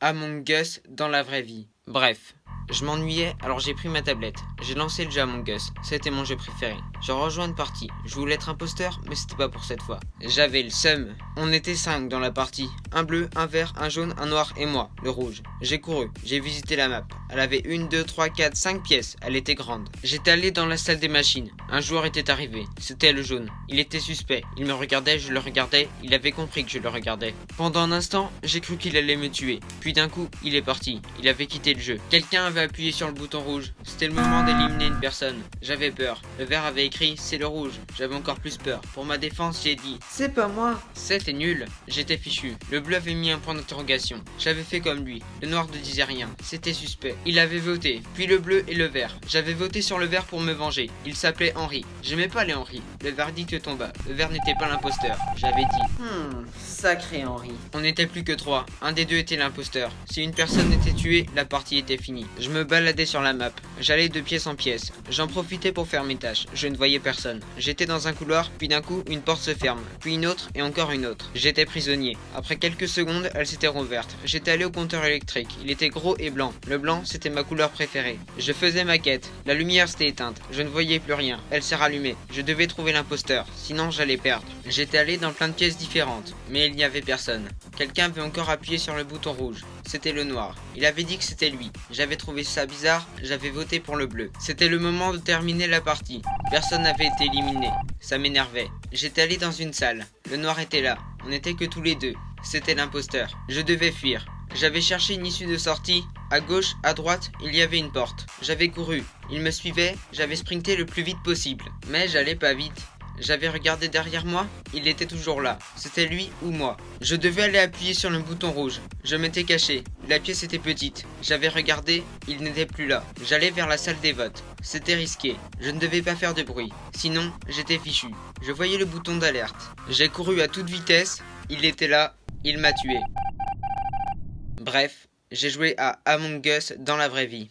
Among Us dans la vraie vie. Bref, je m'ennuyais, alors j'ai pris ma tablette. J'ai lancé le jeu Among Us, c'était mon jeu préféré. J'ai rejoint une partie. Je voulais être imposteur, mais c'était pas pour cette fois. J'avais le seum. On était 5 dans la partie. Un bleu, un vert, un jaune, un noir et moi, le rouge. J'ai couru, j'ai visité la map. Elle avait 1, 2, 3, 4, 5 pièces, elle était grande. J'étais allé dans la salle des machines. Un joueur était arrivé, c'était le jaune. Il était suspect, il me regardait, je le regardais, il avait compris que je le regardais. Pendant un instant, j'ai cru qu'il allait me tuer. Puis d'un coup, il est parti, il avait quitté le jeu. Quelqu'un avait appuyé sur le bouton rouge. C'était le moment d'éliminer une personne. J'avais peur. Le vert avait écrit c'est le rouge. J'avais encore plus peur. Pour ma défense, j'ai dit c'est pas moi. C'était nul. J'étais fichu. Le bleu avait mis un point d'interrogation. J'avais fait comme lui. Le noir ne disait rien. C'était suspect. Il avait voté. Puis le bleu et le vert. J'avais voté sur le vert pour me venger. Il s'appelait Henri. J'aimais pas les Henri. Le verdict tomba. Le vert n'était pas l'imposteur. J'avais dit Sacré Henri. on n'était plus que 3. Un des deux était l'imposteur. Si une personne était tuée, la partie était finie. Je me baladais sur la map. J'allais de pièce en pièce. J'en profitais pour faire mes tâches. Je ne voyais personne. J'étais dans un couloir, puis d'un coup, une porte se ferme. Puis une autre et encore une autre. J'étais prisonnier. Après quelques secondes, elle s'était rouverte. J'étais allé au compteur électrique. Il était gros et blanc. Le blanc, c'était ma couleur préférée. Je faisais ma quête. La lumière s'était éteinte. Je ne voyais plus rien. Elle s'est rallumée. Je devais trouver l'imposteur. Sinon, j'allais perdre. J'étais allé dans plein de pièces différentes. Mais il n'y avait personne. Quelqu'un avait encore appuyé sur le bouton rouge. C'était le noir. Il avait dit que c'était lui. J'avais trouvé ça bizarre, j'avais voté pour le bleu. C'était le moment de terminer la partie. Personne n'avait été éliminé. Ça m'énervait. J'étais allé dans une salle. Le noir était là. On n'était que tous les deux. C'était l'imposteur. Je devais fuir. J'avais cherché une issue de sortie. À gauche, à droite, il y avait une porte. J'avais couru. Il me suivait. J'avais sprinté le plus vite possible. Mais j'allais pas vite. J'avais regardé derrière moi, il était toujours là. C'était lui ou moi. Je devais aller appuyer sur le bouton rouge. Je m'étais caché. La pièce était petite. J'avais regardé, il n'était plus là. J'allais vers la salle des votes. C'était risqué. Je ne devais pas faire de bruit. Sinon, j'étais fichu. Je voyais le bouton d'alerte. J'ai couru à toute vitesse. Il était là. Il m'a tué. Bref, j'ai joué à Among Us dans la vraie vie.